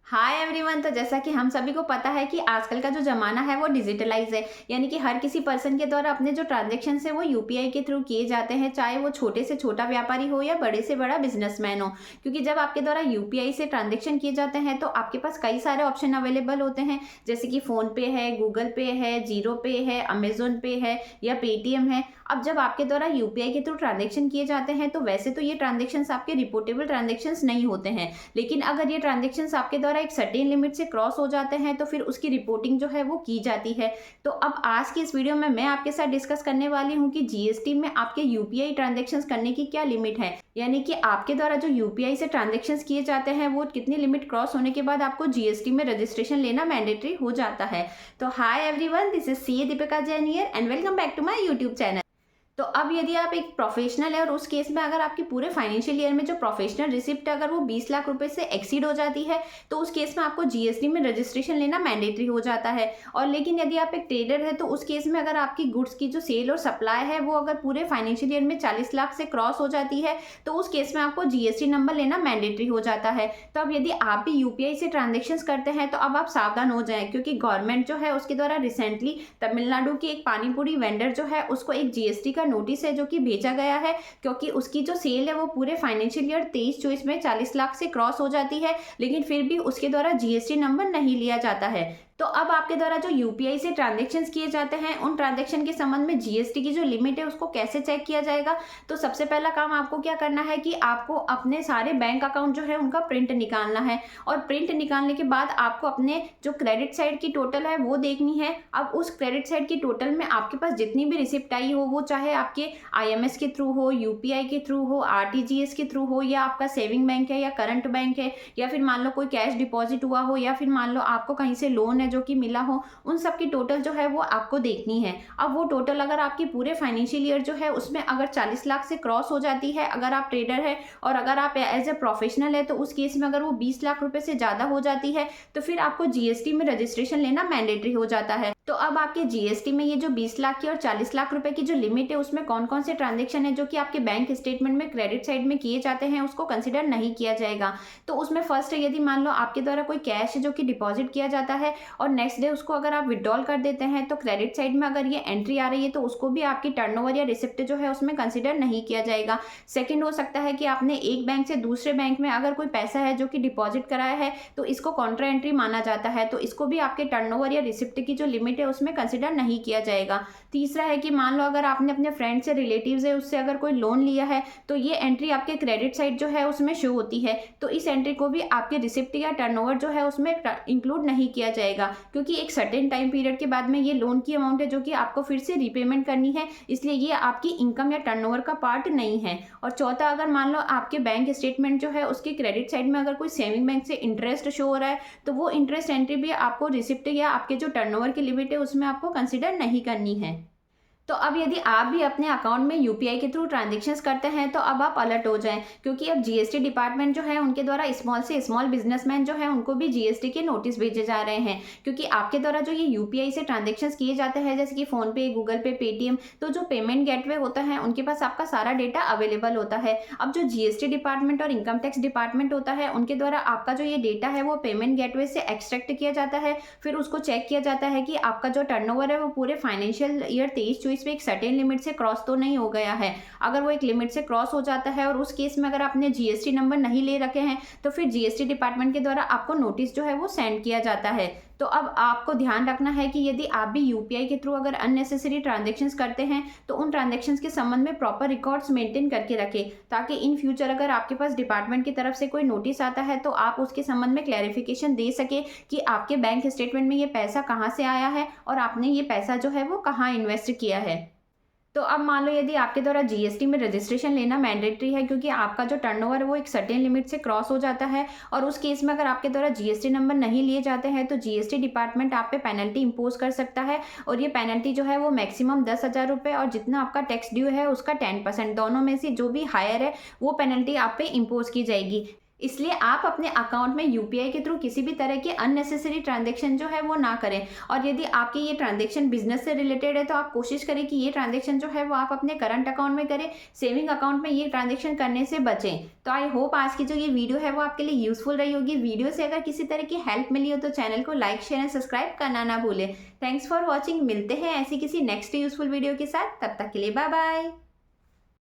Hi everyone. तो जैसा कि हम सभी को पता है कि आजकल का जो ज़माना है वो डिजिटलाइज है, यानी कि हर किसी पर्सन के द्वारा अपने जो ट्रांजेक्शन है वो यूपीआई के थ्रू किए जाते हैं, चाहे वो छोटे से छोटा व्यापारी हो या बड़े से बड़ा बिजनेसमैन हो। क्योंकि जब आपके द्वारा यूपीआई से ट्रांजेक्शन किए जाते हैं तो आपके पास कई सारे ऑप्शन अवेलेबल होते हैं, जैसे कि फ़ोन पे है, गूगल पे है, जीरो पे है, अमेजोन पे है या पेटीएम है। अब जब आपके द्वारा यूपीआई के थ्रू ट्रांजेक्शन किए जाते हैं तो वैसे तो ये ट्रांजेक्शन्स आपके रिपोर्टेबल ट्रांजेक्शन्स नहीं होते हैं, लेकिन अगर ये ट्रांजेक्शन्स आपके द्वारा एक सर्टेन लिमिट से क्रॉस हो जाते हैं तो फिर उसकी रिपोर्टिंग जो है वो की जाती है। तो अब आज की इस वीडियो में मैं आपके साथ डिस्कस करने वाली हूँ कि जीएसटी में आपके यूपीआई ट्रांजेक्शन्स करने की क्या लिमिट है, यानी कि आपके द्वारा जो यूपीआई से ट्रांजेक्शन्स किए जाते हैं वो कितनी लिमिट क्रॉस होने के बाद आपको जीएसटी में रजिस्ट्रेशन लेना मैंडेटरी हो जाता है। तो hi everyone, this is C Deepika Jain here and welcome back to my YouTube channel. तो अब यदि आप एक प्रोफेशनल है और उस केस में अगर आपकी पूरे फाइनेंशियल ईयर में जो प्रोफेशनल रिसिप्ट अगर वो 20 लाख रुपए से एक्सीड हो जाती है तो उस केस में आपको जीएसटी में रजिस्ट्रेशन लेना मैंडेटरी हो जाता है। और लेकिन यदि आप एक ट्रेडर है तो उस केस में अगर आपकी गुड्स की जो सेल और सप्लाई है वो अगर पूरे फाइनेंशियल ईयर में 40 लाख से क्रॉस हो जाती है तो उस केस में आपको जीएसटी नंबर लेना मैंडेटरी हो जाता है। तो अब यदि आप भी यूपीआई से ट्रांजेक्शन करते हैं तो अब आप सावधान हो जाएं, क्योंकि गवर्नमेंट जो है उसके द्वारा रिसेंटली तमिलनाडु की एक पानी पूरी वेंडर जो है उसको एक जीएसटी का नोटिस है जो कि भेजा गया है, क्योंकि उसकी जो सेल है वो पूरे फाइनेंशियल ईयर 23-24 में 40 लाख से क्रॉस हो जाती है, लेकिन फिर भी उसके द्वारा जीएसटी नंबर नहीं लिया जाता है। तो अब आपके द्वारा जो यूपीआई से ट्रांजेक्शन्स किए जाते हैं उन ट्रांजेक्शन के संबंध में जीएसटी की जो लिमिट है उसको कैसे चेक किया जाएगा। तो सबसे पहला काम आपको क्या करना है कि आपको अपने सारे बैंक अकाउंट जो है उनका प्रिंट निकालना है, और प्रिंट निकालने के बाद आपको अपने जो क्रेडिट साइड की टोटल है वो देखनी है। अब उस क्रेडिट साइड की टोटल में आपके पास जितनी भी रिसिप्ट आई हो, वो चाहे आपके आईएमएस के थ्रू हो, यूपीआई के थ्रू हो, आरटीजीएस के थ्रू हो, या आपका सेविंग बैंक है या करंट बैंक है, या फिर मान लो कोई कैश डिपॉजिट हुआ हो, या फिर मान लो आपको कहीं से लोन जो कि मिला हो, उन सब की टोटल जो है वो आपको देखनी है। अब वो टोटल अगर आपकी पूरे फाइनेंशियल ईयर जो है उसमें अगर 40 लाख से क्रॉस हो जाती है, अगर आप ट्रेडर है और अगर आप एज ए प्रोफेशनल है, तो उस केस में अगर वो 20 लाख रुपए से ज्यादा हो जाती है तो फिर आपको जीएसटी में रजिस्ट्रेशन लेना मैंडेटरी हो जाता है। तो अब आपके जीएसटी में ये जो 20 लाख की और 40 लाख रुपए की जो लिमिट है उसमें कौन कौन से ट्रांजेक्शन है जो कि आपके बैंक स्टेटमेंट में क्रेडिट साइड में किए जाते हैं उसको कंसिडर नहीं किया जाएगा। तो उसमें फर्स्ट है, यदि मान लो आपके द्वारा कोई कैश है जो कि डिपॉजिट किया जाता है और नेक्स्ट डे उसको अगर आप विड्रॉल कर देते हैं तो क्रेडिट साइड में अगर ये एंट्री आ रही है तो उसको भी आपकी टर्नओवर या रिसिप्ट जो है उसमें कंसिडर नहीं किया जाएगा। सेकंड हो सकता है कि आपने एक बैंक से दूसरे बैंक में अगर कोई पैसा है जो कि डिपॉजिट कराया है तो इसको कॉन्ट्रा एंट्री माना जाता है, तो इसको भी आपके टर्नओवर या रिसिप्ट की जो लिमिट है उसमें कंसिडर नहीं किया जाएगा। तीसरा है कि मान लो अगर आपने अपने फ्रेंड से, रिलेटिव्स है, उससे अगर कोई लोन लिया है तो ये एंट्री आपके क्रेडिट साइड जो है उसमें शो होती है, तो इस एंट्री को भी आपके रिसिप्ट या टर्नओवर जो है उसमें इंक्लूड नहीं किया जाएगा, क्योंकि एक सर्टेन टाइम पीरियड के बाद में ये लोन की अमाउंट है जो कि आपको फिर से रीपेमेंट करनी है, इसलिए ये आपकी इनकम या टर्नओवर का पार्ट नहीं है। और चौथा, अगर मान लो आपके बैंक स्टेटमेंट जो है उसके क्रेडिट साइड में अगर कोई सेविंग बैंक से इंटरेस्ट शो हो रहा है तो वो इंटरेस्ट एंट्री भी आपको रिसिप्ट या आपके जो टर्नओवर की लिमिट है उसमें आपको कंसिडर नहीं करनी है। तो अब यदि आप भी अपने अकाउंट में यूपीआई के थ्रू ट्रांजेक्शन्स करते हैं तो अब आप अलर्ट हो जाएं, क्योंकि अब जीएसटी डिपार्टमेंट जो है उनके द्वारा स्मॉल से स्मॉल बिजनेसमैन जो है उनको भी जीएसटी के नोटिस भेजे जा रहे हैं, क्योंकि आपके द्वारा जो ये यूपीआई से ट्रांजेक्शन्स किए जाते हैं जैसे कि फोन पे, गूगल पे, पेटीएम, तो जो पेमेंट गेटवे होता है उनके पास आपका सारा डेटा अवेलेबल होता है। अब जो जीएसटी डिपार्टमेंट और इनकम टैक्स डिपार्टमेंट होता है उनके द्वारा आपका जो ये डेटा है वो पेमेंट गेटवे से एक्सट्रैक्ट किया जाता है, फिर उसको चेक किया जाता है कि आपका जो टर्नओवर है वो पूरे फाइनेंशियल ईयर 23-24 में एक सर्टेन लिमिट से क्रॉस तो नहीं हो गया है। अगर वो एक लिमिट से क्रॉस हो जाता है और उस केस में अगर आपने जीएसटी नंबर नहीं ले रखे हैं तो फिर जीएसटी डिपार्टमेंट के द्वारा आपको नोटिस जो है वो सेंड किया जाता है। तो अब आपको ध्यान रखना है कि यदि आप भी यूपीआई के थ्रू अगर अननेसेसरी ट्रांजेक्शन्स करते हैं तो उन ट्रांजेक्शन्स के संबंध में प्रॉपर रिकॉर्ड्स मेंटेन करके रखें, ताकि इन फ्यूचर अगर आपके पास डिपार्टमेंट की तरफ से कोई नोटिस आता है तो आप उसके संबंध में क्लैरिफिकेशन दे सके कि आपके बैंक स्टेटमेंट में ये पैसा कहाँ से आया है और आपने ये पैसा जो है वो कहाँ इन्वेस्ट किया है। तो अब मान लो यदि आपके द्वारा जीएसटी में रजिस्ट्रेशन लेना मैंडेटरी है, क्योंकि आपका जो टर्नओवर है वो एक सर्टेन लिमिट से क्रॉस हो जाता है, और उस केस में अगर आपके द्वारा जीएसटी नंबर नहीं लिए जाते हैं तो जीएसटी डिपार्टमेंट आप पे पेनल्टी इंपोज कर सकता है, और ये पेनल्टी जो है वो मैक्सिमम 10,000 रुपये और जितना आपका टैक्स ड्यू है उसका 10%, दोनों में से जो भी हायर है वो पेनल्टी आप पे इंपोज की जाएगी। इसलिए आप अपने अकाउंट में यूपीआई के थ्रू किसी भी तरह के अननेसेसरी ट्रांजैक्शन जो है वो ना करें। और यदि आपकी ये ट्रांजैक्शन बिजनेस से रिलेटेड है तो आप कोशिश करें कि ये ट्रांजैक्शन जो है वो आप अपने करंट अकाउंट में करें, सेविंग अकाउंट में ये ट्रांजैक्शन करने से बचें। तो आई होप आज की जो ये वीडियो है वो आपके लिए यूजफुल रही होगी। वीडियो से अगर किसी तरह की हेल्प मिली हो तो चैनल को लाइक शेयर एंड सब्सक्राइब करना ना भूलें। Thanks for watching. मिलते हैं ऐसी किसी नेक्स्ट यूजफुल वीडियो के साथ, तब तक के लिए बाय बाय।